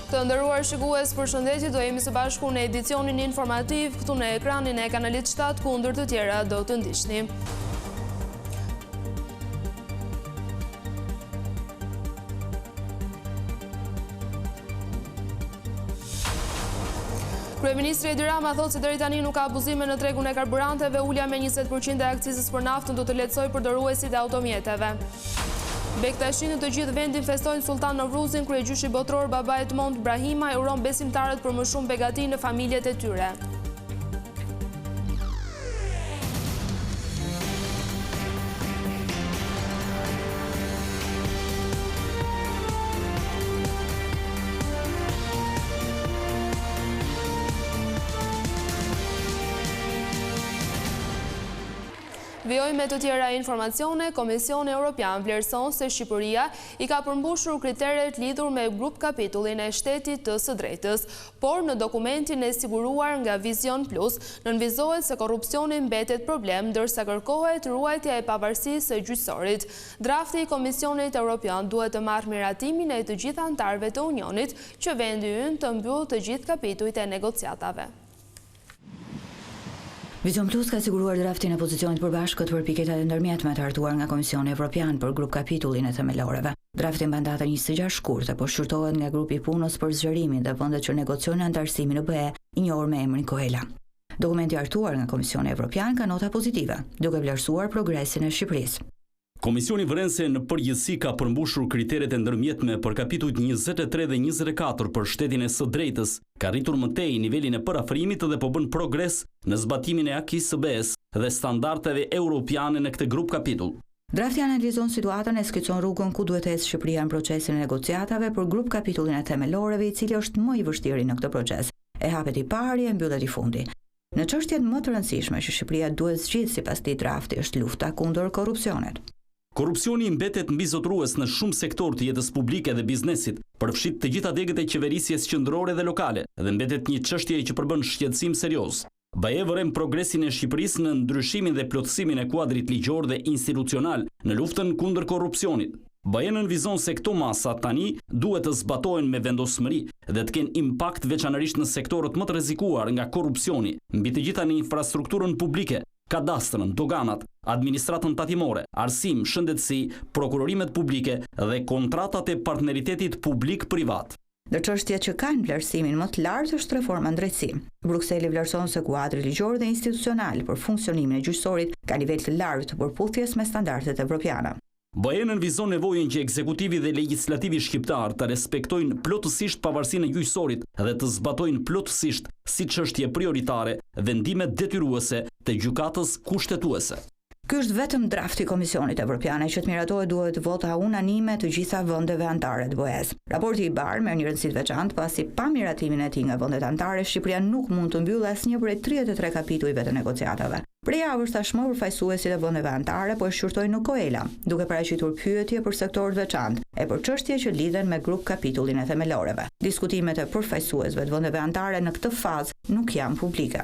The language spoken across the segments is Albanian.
Të nderuar shikues, përshëndetje, do jemi së bashku në edicionin informativ këtu në ekranin e kanalit 7, ku ndër të tjera do të ndiqni. Kryeministri Edi Rama thotë se deri tani nuk ka abuzime në tregun e karburanteve, ulja me 20% e akcizës për naftën do të lehtësojë përdoruesit e automjeteve. Bektashi në të gjithë vendin festojnë Sultan Novruzin, kryegjyshi botror Baba Edmond Brahima e uron besimtarët për më shumë begati në familjet e tyre. Vjoj me të tjera informacione, Komisioni Europian vlerëson se Shqipëria i ka përmbushur kriteret lidhur me grup kapitullin e shtetit të së drejtës, por në dokumentin e siguruar nga Vision Plus, nënvizohet se korrupsioni mbetet problem, ndërsa kërkohet ruajtja e pavarësisë së gjyqësorit. Drafti i Komisionit Europian duhet të marrë miratimin e të gjithë anëtarëve të Unionit, që vendi ynë të mbyllë të gjithë kapitujt e negociatave. Vision Plus ka siguruar draftin e pozicionit përbashkët për piketat e ndërmjetme të hartuar nga Komisioni Evropian për grup kapitullin e themeloreve. Drafti mban datën 26 shkurt, por shqyrtohet nga grupi i punës për zgjerimin dhe vendet që negociojnë antarësimin në BE, i njohur me emrin Koela. Dokumenti hartuar nga Komisioni Evropian ka nota pozitive, duke vlerësuar progresin e Shqipërisë. Komisioni vëren se në përgjithësi ka përmbushur kriteret e ndërmjetme për kapitujt 23 dhe 24 për shtetin e së drejtës, ka rritur më tej nivelin e parafrimit dhe po bën progres në zbatimin e akis së BE-s dhe standardeve europiane në këtë grup kapitull. Drafti analizon situatën e skicon rrugën ku duhet të ecë Shqipëria në procesin e negociatave për grup kapitullin e themeloreve, i cili është më i vështirë në këtë proces. E hapet i pari e mbyllet i fundi. Në çështjet më të rëndësishme që Shqipëria duhet zgjidhë sipas këtij drafti është lufta kundër korrupsionit. Korrupsioni mbetet mbizotrues në shumë sektor të jetës publike dhe biznesit, përfshit të gjitha degët e qeverisjes qendrore dhe lokale, dhe mbetet një çështje që përbën shqetësim serioz. BE vëren progresin e Shqipërisë në ndryshimin dhe plotësimin e kuadrit ligjor dhe institucional në luftën kundër korrupsionit. BE nënvizon se këto masa tani duhet të zbatohen me vendosmëri dhe të kenë impakt veçanërisht në sektorët më të rrezikuar nga korrupsioni, mbi të gjitha në infrastrukturën publike, kadastrën, doganat, administratën tatimore, arsim, shëndetësi, prokurorimet publike dhe kontratat e partneritetit publik-privat. Ndër çështjet që kanë vlerësimin më të lartë është reforma në drejtësi. Brukseli vlerëson se kuadri ligjor dhe institucional për funksionimin e gjyqësorit ka nivel të lartë të përputhjes me standardet evropiane. BE nënvizon nevojën që ekzekutivi dhe legislativi shqiptar të respektojnë plotësisht pavarësinë e gjyqësorit dhe të zbatojnë plotësisht si çështje prioritare vendimet detyruese të gjykatës kushtetuese. Ky është vetëm drafti i Komisionit Evropian që të miratohet duhet vota unanime të gjitha vendeve anëtare të BE-s. Raporti i Bar merr një rëndësi të veçantë pasi pa miratimin e tij nga vendet anëtare, Shqipëria nuk mund të mbyllë asnjë prej 33 kapitujve të negociatave. Prej javësh tashmë përfaqësuesit e vendeve anëtare po e shqyrtojnë në Koela, duke paraqitur pyetje për sektor të veçantë e për çështje që lidhen me grup kapitullin e themeloreve. Diskutimet e përfaqësuesve të vendeve anëtare në këtë fazë nuk janë publike.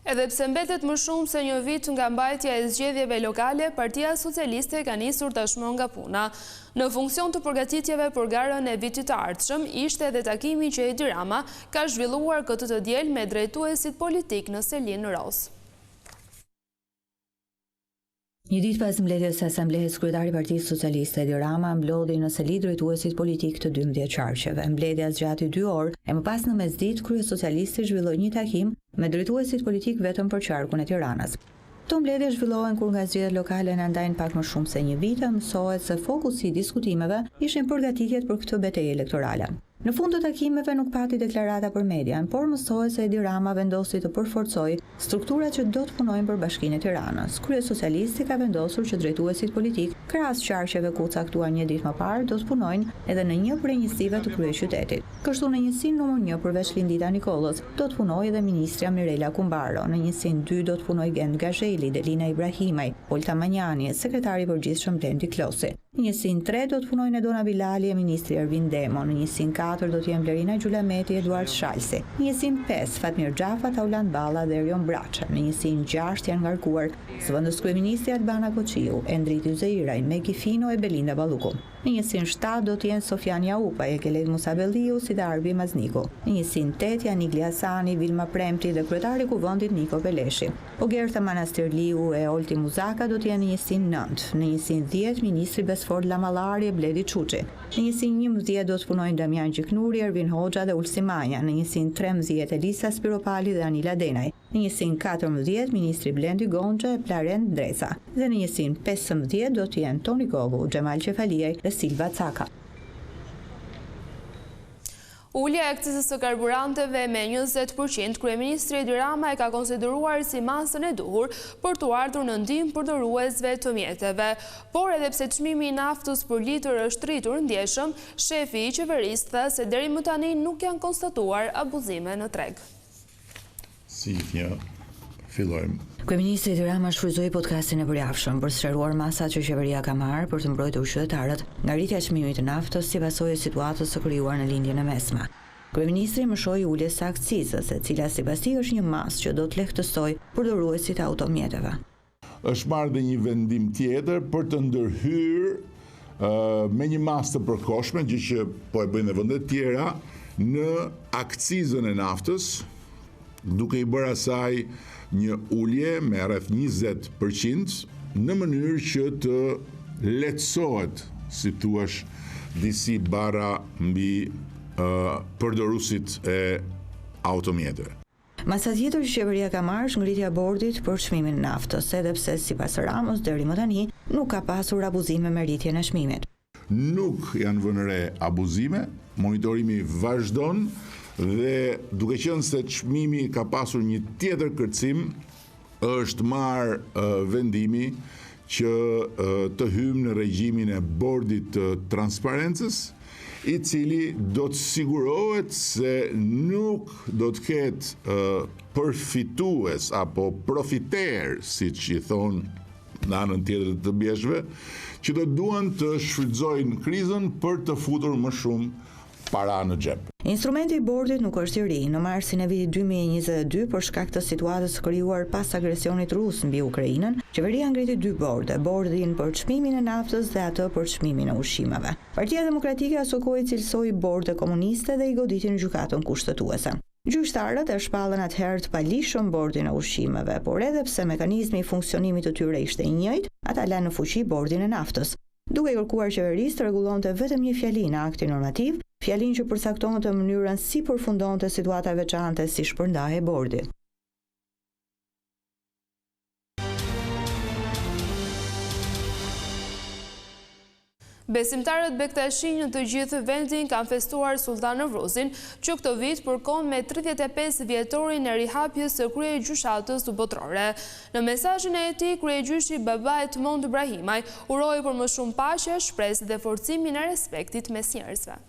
Edhe pse mbetet më shumë se një vit nga mbajtja e zgjedhjeve lokale, Partia Socialiste ka nisur tashmë nga puna. Në funksion të përgatitjeve për garën e vitit të ardhshëm, ishte edhe takimi që Edi Rama ka zhvilluar këtë të diel me drejtuesit politik në Selin Ros. Një ditë pas mbledhjes së asamblehës, kryetari i Partisë Socialiste Edi Rama mblodhi në Seli drejtuesit politik të 12 qarqeve. Mbledhja zgjati 2 orë e më pas në mesditë kryesocialisti zhvilloi një takim me drejtuesit politik vetëm për qarkun e Tiranës. Këto mbledhje zhvillohen kur nga zgjedhjet lokale në ndajnë pak më shumë se një vit, mësohet se fokusi i diskutimeve ishin përgatitjet për këtë betejë elektorale. Në fund të takimeve nuk pati deklarata për median, por mësohet se Edi Rama vendosi të përforcojë strukturat që do të punojnë për Bashkinë e Tiranës. Kryesocialisti ka vendosur që drejtuesit politik, krahas qarqeve ku caktuar një ditë më parë, do të punojnë edhe në një prej njësive të kryeqytetit. Kështu në njësinë numër 1 përveç Lindita Nikollës, do të punojë edhe ministrja Mirela Kumbaro. Në njësinë 2 do të punojë Gent Gazheli, Delina Ibrahimaj, Olta Manjani, sekretari i përgjithshëm Blendi Klosi. Në njësinë 3 do të punojnë Edona Bilali e ministri Ervin Demo. Në njësinë 4 do të jenë Blerina Gjulameti e Eduard Shalsi. Në njësinë 5 Fatmir Xhafa, Tauland Balla dhe Erion Braça. Në njësinë 6 janë ngarkuar zëvendës kryeministri Albana Koçiu, Endriti Zeiraj, Megi Fino e Belinda Balluku. Në njësin 7 do të jenë Sofjan Jaupa, Ekelet Musabelliu si dhe Arbi Mazniku. Në njësin 8 janë Igli Hasani, Vilma Premti dhe kryetari i kuvendit Niko Beleshi. Ogertha Manastirliu e Olti Muzaka do të jenë në njësin 9. Në njësin 10 ministri Besford Lamallari e Bledi Çuçi. Në njësin 11 do të punojnë Damian Gjiknuri, Ervin Hoxha dhe Ulsi Manja. Në njësin 13 Elisa Spiropali dhe Anila Denaj. Në njësin 14 ministri Blendi Gonxha e Plaren Dresa. Dhe në njësin 15 do të jenë Toni Gogu, Xhemal Qefaliaj dhe Silva Caka. Ulja e akcizës së karburanteve me 20%, kryeministri Edi Rama e ka konsideruar si masën e duhur për të ardhur në ndihmë përdoruesve të mjeteve. Por edhe pse çmimi i naftës për litër është rritur ndjeshëm, shefi i qeverisë tha se deri më tani nuk janë konstatuar abuzime në treg. Fillojmë. Kryeministri Edi Rama shfrytzoi podcastin e përjavshëm për sqaruar masat që qeveria ka marrë për të mbrojtur qytetarët nga rritja e çmimit të naftës si pasojë e situatës së krijuar në lindjen e mesme. Kryeministri më shoi uljes së akcizës, e cila sipas tij është një masë që do të lehtësojë përdoruesit e automjeteve. Është marrë dhe një vendim tjetër për të ndërhyrë me një masë të përkohshme, gjë që po e bëjnë vendet tjera, në akcizën e naftës, duke i bërë asaj një ulje me rreth 20% në mënyrë që të lehtësohet, si thuaç, disi bara mbi përdoruesit e automjeteve. Masa tjetër që qeveria ka marrë është ngritja e bordit për çmimin e naftës, edhe pse sipas Ramos deri më tani nuk ka pasur abuzime me rritjen e çmimit. Nuk janë vënë re abuzime, monitorimi vazhdon dhe duke qenë se çmimi ka pasur një tjetër kërcim, është marrë vendimi që të hymë në regjimin e bordit të transparencës, i cili do të sigurohet se nuk do të ketë përfitues apo profiter, siç i thonë në anën tjetër të bjeshve, që do duan të shfrytëzojnë krizën për të futur më shumë para në xhep. Instrumenti i bordit nuk është i ri. Në marsin e vitit 2022, për shkak të situatës krijuar pas agresionit rus mbi Ukrainën, qeveria ngriti 2 borde, bordin për çmimin e naftës dhe atë për çmimin e ushqimeve. Partia Demokratike asokoi cilësoi borde komuniste dhe i goditi në gjykatën kushtetuese. Gjyqtarët e shpallën atëherë të palishëm bordin e ushqimeve, por edhe pse mekanizmi i funksionimit të tyre ishte i njëjtë, ata lanë në fuqi bordin e naftës. Duke kërkuar qeverisë të rregullonte vetëm një fjali në aktin normativ, fjalin që përcaktonte mënyrën si përfundonte situata e veçantë si shpërndahej bordi. Besimtarët Bektashi në të gjithë vendin kanë festuar Sultan Novruzin, që këtë vit përkon me 35 vjetorin e rihapjes së kryegjyshatës botërore. Në mesazhin e tij, kryegjyshi Baba Edmond Ibrahimaj uroi për më shumë paqe, shpresë dhe forcimin e respektit mes njerëzve.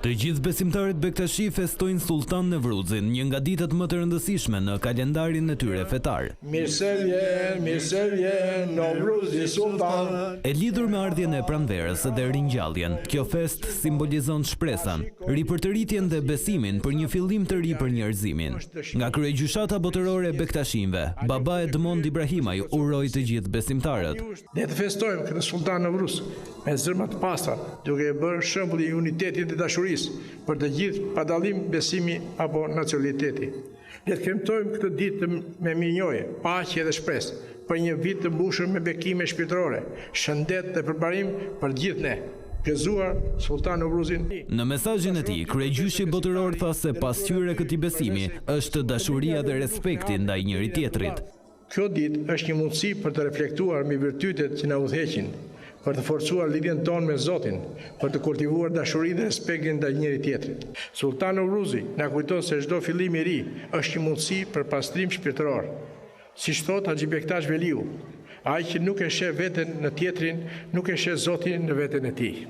Të gjithë besimtarët Bektashi festojnë Sultan Novruzin, një nga ditët më të rëndësishme në kalendarin e tyre fetar. Mirësevje, Novruzi Sultan. E lidhur me ardhjen e pranverës dhe ringjalljen, kjo fest simbolizon shpresën, ripërtëritjen dhe besimin për një fillim të ri për njerëzimin. Nga kryegjyshata botërore e Bektashinve, Baba Edmond Ibrahimaj uroi të gjithë besimtarët. Ne të festojmë këtë Sultan Novruz me zërma të pastra, duke bërë shembull i unitetit dhe dashurisë për të gjithë pa dallim besimi apo nacionaliteti. Le të kremtojmë këtë ditë me mirënjohje, paqe dhe shpresë për një vit të mbushur me bekime shpirtërore, shëndet dhe përparim për gjithë ne. Gëzuar Sultan Novruzin. Në mesazhin e tij, kryegjyshi botëror tha se pasqyrë këtij besimi është dashuria dhe respekti ndaj njëri tjetrit. Kjo ditë është një mundësi për të reflektuar mbi virtytet që na udhëheqin, për të forcuar lidhjen tonë me Zotin, për të kultivuar dashuri dhe respektin ndaj njëri tjetrit. Sultan Novruzi na kujton se çdo fillim i ri është një mundësi për pastrim shpirtëror. Siç thot Haxhi Bektash Veliu, ai që nuk e sheh veten në tjetrin, nuk e sheh Zotin në veten e tij.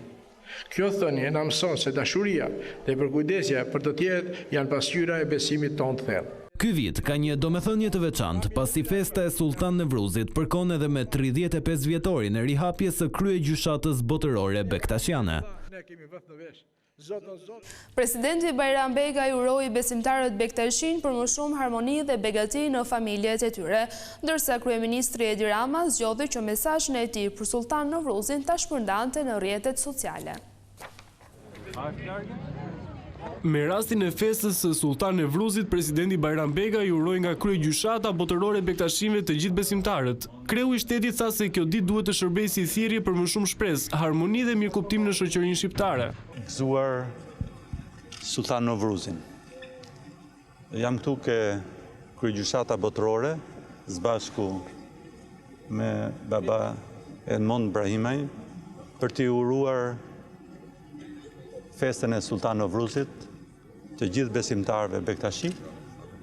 Kjo thënie na mëson se dashuria dhe përkujdesja për të tjerët janë pasqyra e besimit tonë të thellë. Ky vit ka një domethënie të veçantë, pasi festa e Sultan Novruzit përkon edhe me 35 vjetorin e rihapjes së kryegjyshatës botërore bektashiane. Presidenti Bajram Begaj uroi besimtarët Bektashin për më shumë harmoni dhe begati në familjet e tyre, ndërsa kryeministri Edi Rama zgjodhi që mesazhin e tij për Sultan Novruzin ta shpërndante në rrjetet sociale. Me rastin e festës së Sultan Nevruzit, presidenti Bajram Begaj uroi nga kryegjyshata botërore Bektashinëve të gjithë besimtarët. Kreu i shtetit tha se kjo ditë duhet të shërbejë si thirrje për më shumë shpresë, harmoni dhe mirëkuptim në shoqërinë shqiptare. Gëzuar Sultan Novruzin. Jam këtu ke kryegjyshata botërore, zbashku me baba Edmond Brahimaj, për t'i uruar festën e Sultan Novruzit të gjithë besimtarëve Bektashi,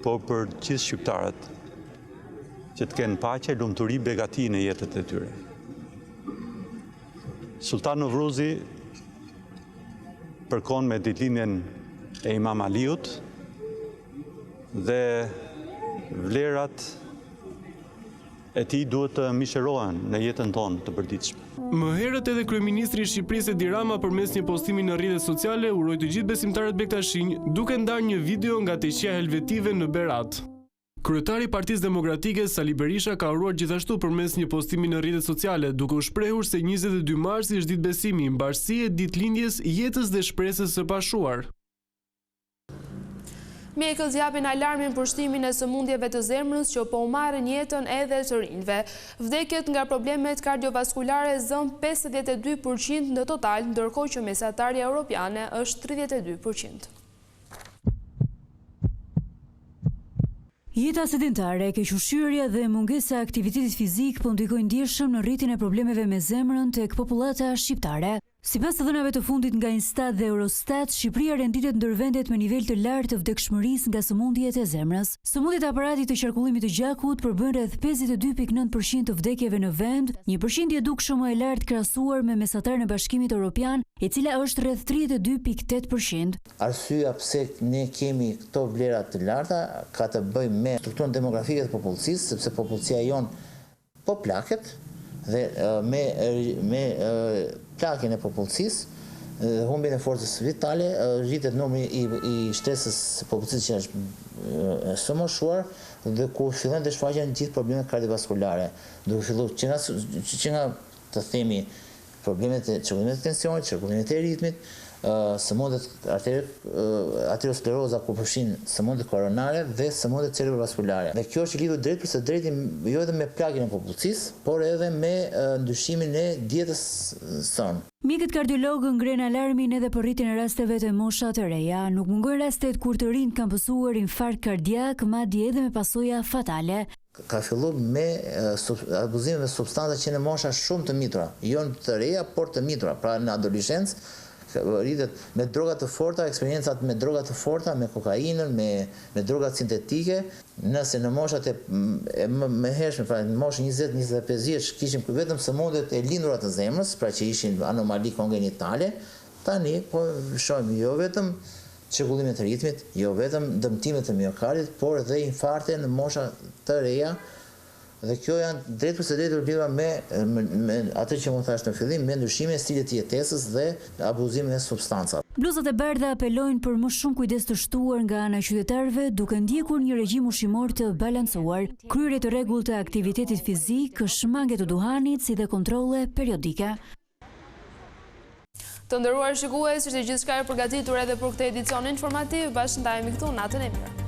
po për gjithë shqiptarët që të kenë paqe, lumturi, begati në jetët e tyre. Sultan Novruzi përkon me ditëlindjen e Imam Aliut dhe vlerat e tij duhet të mishërohen në jetën tonë të përditshme. Më herët edhe kryeministri i Shqipërisë Edi Rama përmes një postimi në rrjetet sociale uroi të gjithë besimtarët Bektashin duke ndarë një video nga teqja helvetive në Berat. Kryetari i Partisë Demokratike Sali Berisha ka uruar gjithashtu përmes një postimi në rrjetet sociale, duke u shprehur se 22 marsi është ditë besimi, mbarësi e ditëlindjes, jetës dhe shpresës së pashuar. Mjekët japin alarmin për shtimin e sëmundjeve të zemrës që po marrin jetën edhe të rinjve. Vdekjet nga problemet kardiovaskulare zëm 52% në total, ndërkohë që mesatarja europiane është 32%. Jeta sedentare, kequshqyrja dhe mungesa e aktivitetit fizik po ndikojnë ndjeshëm në rritjen e problemeve me zemrën tek popullata shqiptare. Sipas të dhënave të fundit nga Instat dhe Eurostat, Shqipëria renditet ndër vendet me nivel të lartë të vdekshmërisë nga sëmundjet e zemrës. Sëmundjet e aparatit të qarkullimit të gjakut përbën rreth 52.9% të vdekjeve në vend, një përqindje dukshëm më e lartë krahasuar me mesatarën e Bashkimit Evropian, e cila është rreth 32.8%. Arsyeja pse ne kemi këto vlera të larta ka të bëjë me strukturën demografike të popullsisë, sepse popullsia jonë po plaket dhe me plakjen e popullsisë, humbjen e forcës vitale, rritet numri i shtresës popullsisë që është së moshuar dhe ku fillojnë të shfaqen gjithë problemet kardiovaskulare, duke filluar që nga të themi problemet e çrregullimit të tensionit, çrregullimit të ritmit, sëmundjet ateroskleroza ku përfshin sëmundjet koronare dhe sëmundjet cerebrovaskulare. Dhe kjo është lidhur drejt për së drejti jo vetëm me plagjen e popullsisë, por edhe me ndryshimin e dietës sonë. Mjekët kardiologë ngren alarmin edhe për rritjen e rasteve të mosha të reja. Nuk mungojnë rastet kur të rinjt kanë pësuar infarkt kardiak, madje edhe me pasoja fatale. Ka filluar me abuzime me substanca që në mosha shumë të mitura, jo të reja, por të mitura, pra në adoleshencë, rritet me droga të forta, eksperiencat me droga të forta, me kokainën, me droga sintetike. Nëse në moshat më hershme, pra në moshën 20-25 vjeç, kishim vetëm sëmundjet e lindura të zemrës, pra që ishin anomali kongenitale, tani po shohim jo vetëm çrregullimet e ritmit, jo vetëm dëmtimet e miokardit, por edhe infarte në mosha të reja. Dhe kjo janë drejt për së drejtë lidhura me atë që më thash në fillim, me ndryshimin e stilit të jetesës dhe abuzimin e substancave. Bluzat e bardha apelojnë për më shumë kujdes të shtuar nga ana e qytetarëve, duke ndjekur një regjim ushqimor të balancuar, kryerje të rregullt të aktivitetit fizik, shmangje të duhanit si dhe kontrolle periodike. Të nderuar shikues, ishte gjithçka e përgatitur edhe për këtë edicion informativ. Bashkë ndajemi këtu, natën e mirë.